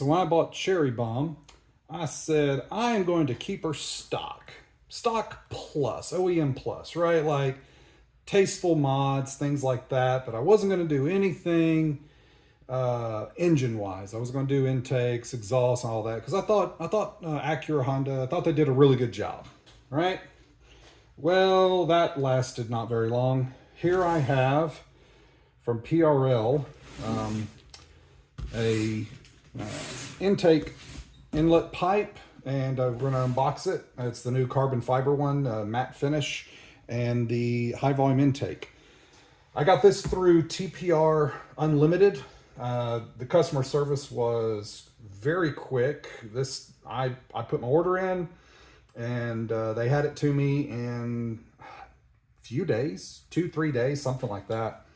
so when I bought Cherry Bomb, I said I am going to keep her stock. Stock plus, OEM plus, right? Like tasteful mods, things like that. But I wasn't going to do anything engine-wise. I was going to do intakes, exhaust, and all that because I thought Acura, Honda, I thought they did a really good job, right? Well, that lasted not very long. Here I have from PRL a intake inlet pipe, and we're going to unbox it. It's the new carbon fiber one, matte finish, and the high volume intake. I got this through TPR Unlimited. The customer service was very quick. I put my order in, and they had it to me in a few days, 2-3 days, something like that.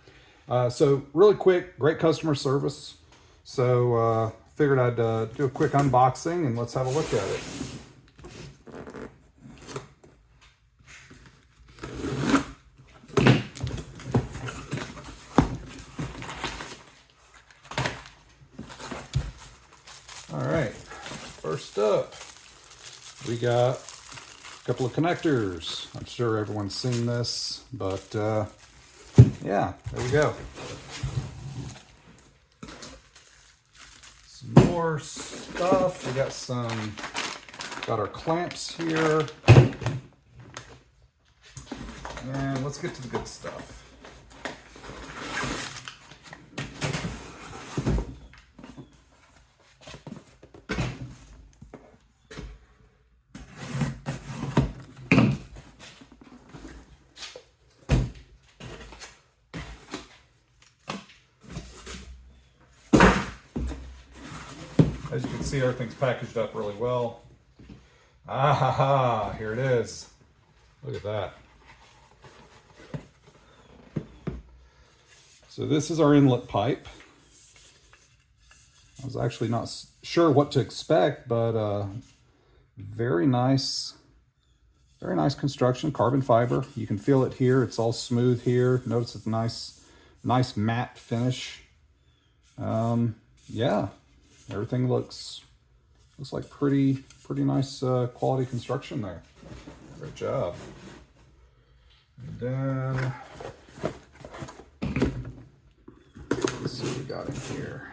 So really quick, great customer service. So figured I'd do a quick unboxing and let's have a look at it. All right, first up, we got a couple of connectors. I'm sure everyone's seen this, but yeah, there we go. Some more stuff. We got our clamps here. And let's get to the good stuff. As you can see, everything's packaged up really well. Here it is. Look at that. So this is our inlet pipe. I was actually not sure what to expect, but very nice construction, carbon fiber. You can feel it here. It's all smooth here. Notice it's nice matte finish. Yeah. Everything looks like pretty nice quality construction there. Great job. And then let's see what we got in here.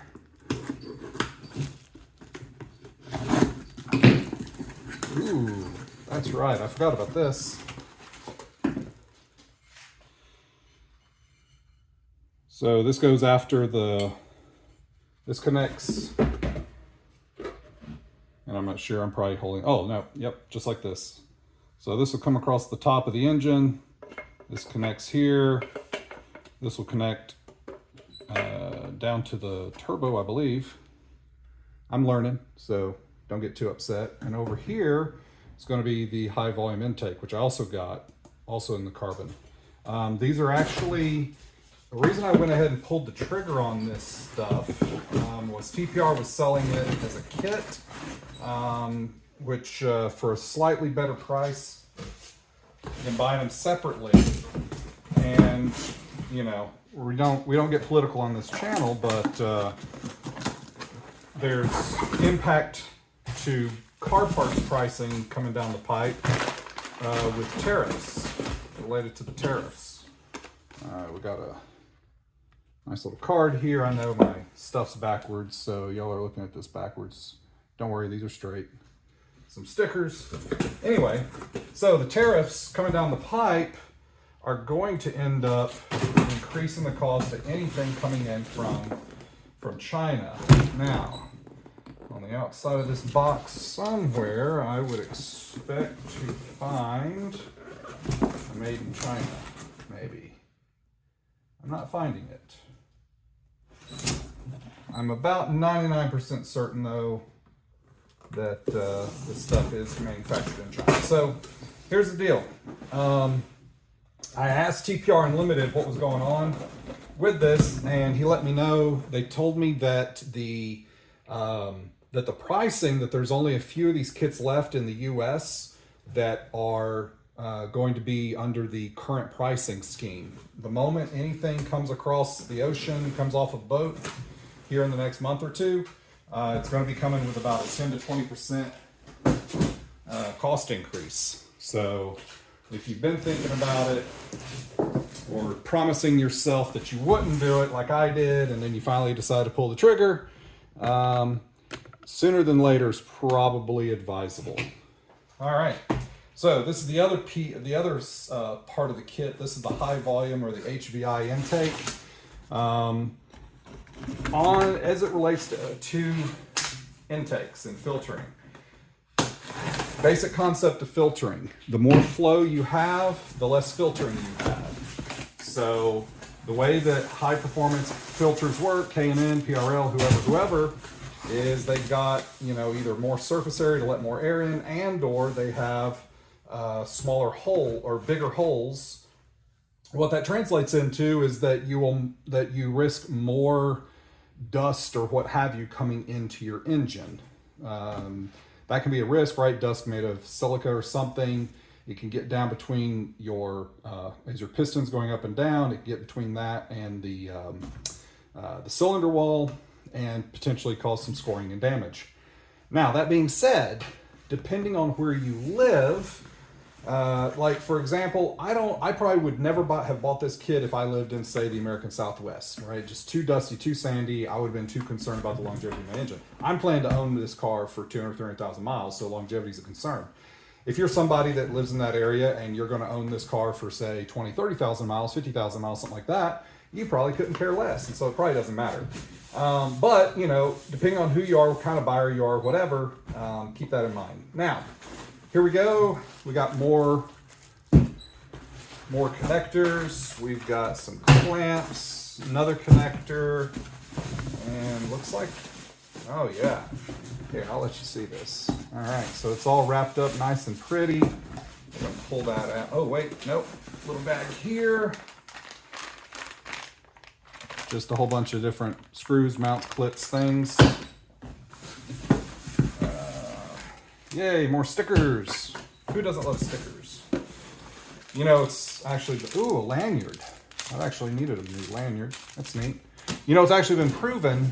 Ooh, that's right. I forgot about this. So this goes after this connects. And I'm not sure, I'm probably holding, oh no, yep, just like this. So this will come across the top of the engine. This connects here. This will connect down to the turbo, I believe. I'm learning, so don't get too upset. And over here, it's gonna be the high volume intake, which I also got, also in the carbon. These are actually, the reason I went ahead and pulled the trigger on this stuff was TPR was selling it as a kit, which for a slightly better price, you can buy them separately. And you know, we don't get political on this channel, but there's impact to car parts pricing coming down the pipe with tariffs, related to the tariffs. We got a nice little card here. I know my stuff's backwards, so y'all are looking at this backwards. Don't worry, these are straight. Some stickers. Anyway, so the tariffs coming down the pipe are going to end up increasing the cost of anything coming in from China. Now, on the outside of this box somewhere, I would expect to find a made in China, maybe. I'm not finding it. I'm about 99% certain though that this stuff is manufactured in China. So here's the deal. I asked TPR Unlimited what was going on with this, and he let me know. They told me that the pricing, that there's only a few of these kits left in the US that are going to be under the current pricing scheme. The moment anything comes across the ocean, comes off a boat here in the next month or two, It's going to be coming with about a 10 to 20% cost increase. So if you've been thinking about it or promising yourself that you wouldn't do it like I did, and then you finally decide to pull the trigger, sooner than later is probably advisable. All right. So this is the other part of the kit. This is the high volume or the HVI intake. As it relates to intakes and filtering. Basic concept of filtering. The more flow you have, the less filtering you have. So the way that high performance filters work, K&N, PRL, whoever, is they've got, either more surface area to let more air in, and or they have smaller hole or bigger holes. What that translates into is that you risk more dust or what have you coming into your engine. That can be a risk, right? Dust made of silica or something. It can get down between as your piston's going up and down, it can get between that and the cylinder wall and potentially cause some scoring and damage. Now, that being said, depending on where you live, like for example, I probably would never have bought this kit if I lived in, say, the American Southwest, right? Just too dusty, too sandy. I would have been too concerned about the longevity of my engine. I'm planning to own this car for 200, 300,000 miles, so longevity is a concern. If you're somebody that lives in that area and you're going to own this car for, say, 20, 30,000 miles, 50,000 miles, something like that, you probably couldn't care less, and so it probably doesn't matter. But, depending on who you are, what kind of buyer you are, whatever, keep that in mind. Now, here we go. We got more connectors. We've got some clamps, another connector, and looks like, oh yeah. Here, I'll let you see this. All right, so it's all wrapped up nice and pretty. I'm gonna pull that out. Oh wait, nope. Little bag here. Just a whole bunch of different screws, mounts, clips, things. Yay, more stickers. Who doesn't love stickers? It's actually, ooh, a lanyard. I actually needed a new lanyard. That's neat. It's actually been proven.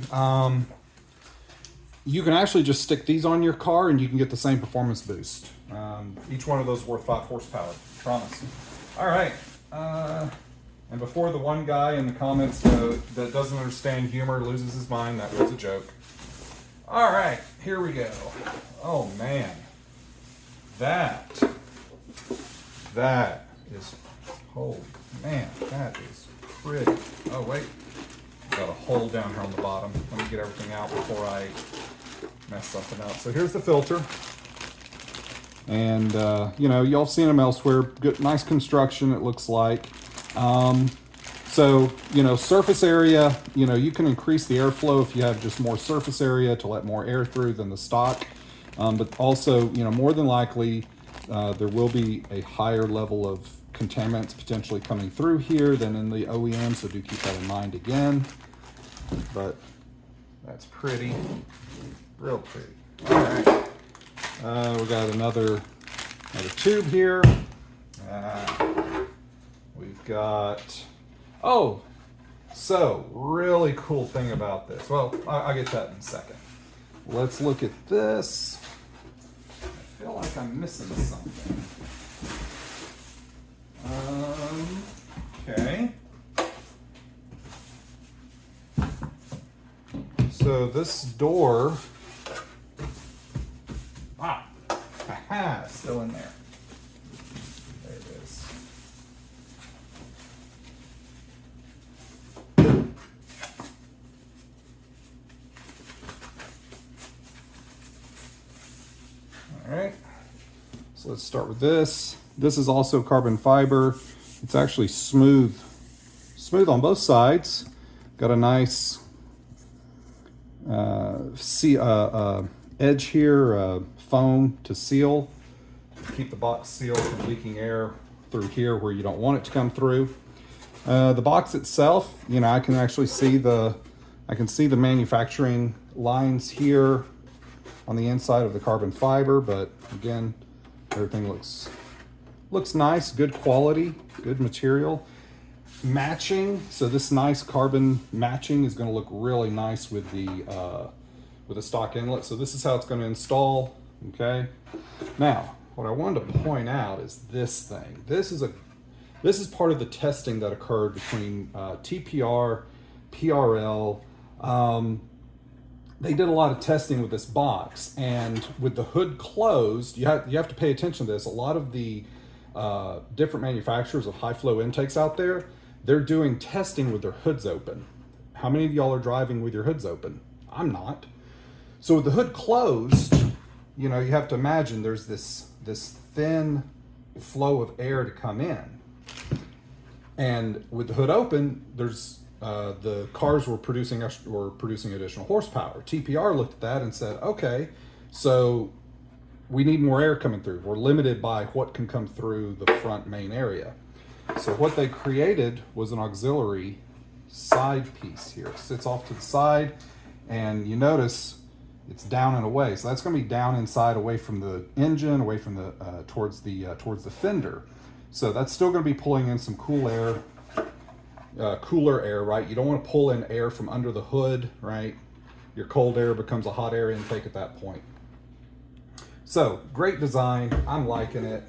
You can actually just stick these on your car and you can get the same performance boost. Each one of those is worth 5 horsepower, promise. All right. And before the one guy in the comments that doesn't understand humor loses his mind, that was a joke. All right, here we go. Oh man, that is, holy man, that is pretty. Oh wait, got a hole down here on the bottom. Let me get everything out before I mess something up. So here's the filter. And y'all seen them elsewhere. Good, nice construction, it looks like. So, surface area, you can increase the airflow if you have just more surface area to let more air through than the stock. But also, more than likely, there will be a higher level of contaminants potentially coming through here than in the OEM, so do keep that in mind again. But that's pretty, real pretty. All right, we got another tube here. We've got, so really cool thing about this. Well, I'll get to that in a second. Let's look at this. I feel like I'm missing something. Okay. So this door, still in there. There it is. All right, so let's start with this. This is also carbon fiber. It's actually smooth on both sides. Got a nice edge here, foam to seal, keep the box sealed from leaking air through here where you don't want it to come through. The box itself, I can actually see the manufacturing lines here on the inside of the carbon fiber, but again, everything looks nice, good quality, good material. Matching, so this nice carbon matching is going to look really nice with the with a stock inlet. So this is how it's going to install. Okay. Now, what I wanted to point out is this thing. This is part of the testing that occurred between TPR, PRL. They did a lot of testing with this box, and with the hood closed, you have to pay attention to this. A lot of the different manufacturers of high flow intakes out there, they're doing testing with their hoods open. How many of y'all are driving with your hoods open? I'm not. So with the hood closed, you know, you have to imagine there's this thin flow of air to come in. And with the hood open, there's the cars were producing additional horsepower. TPR looked at that and said, okay, so we need more air coming through. We're limited by what can come through the front main area. So what they created was an auxiliary side piece here. It sits off to the side, and you notice it's down and away. So that's going to be down inside, away from the engine, away from the towards the fender. So that's still going to be pulling in some cooler air, right? You don't want to pull in air from under the hood, right? Your cold air becomes a hot air intake at that point. So great design. I'm liking it.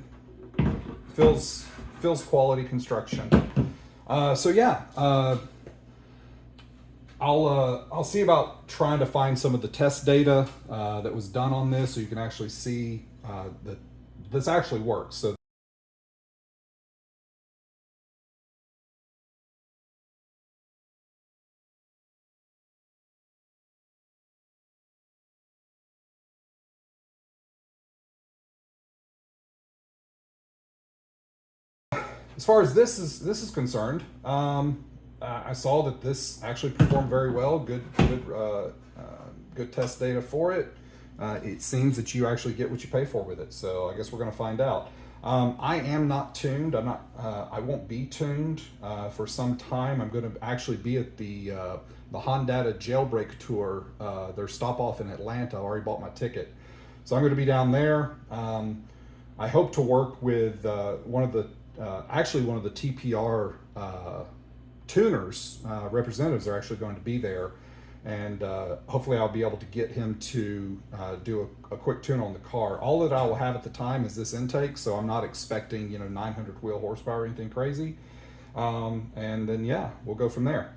Feels quality construction. So yeah, I'll see about trying to find some of the test data that was done on this, so you can actually see that this actually works. So as far as this is concerned, I saw that this actually performed very well. Good test data for it. It seems that you actually get what you pay for with it. So I guess we're going to find out. I am not tuned. I won't be tuned for some time. I'm going to actually be at the Honda Jailbreak Tour. Their stop off in Atlanta. I already bought my ticket, so I'm going to be down there. I hope to work with one of the TPR tuners representatives are actually going to be there, and hopefully I'll be able to get him to do a quick tune on the car. All that I will have at the time is this intake, so I'm not expecting 900 wheel horsepower or anything crazy, and then yeah, we'll go from there.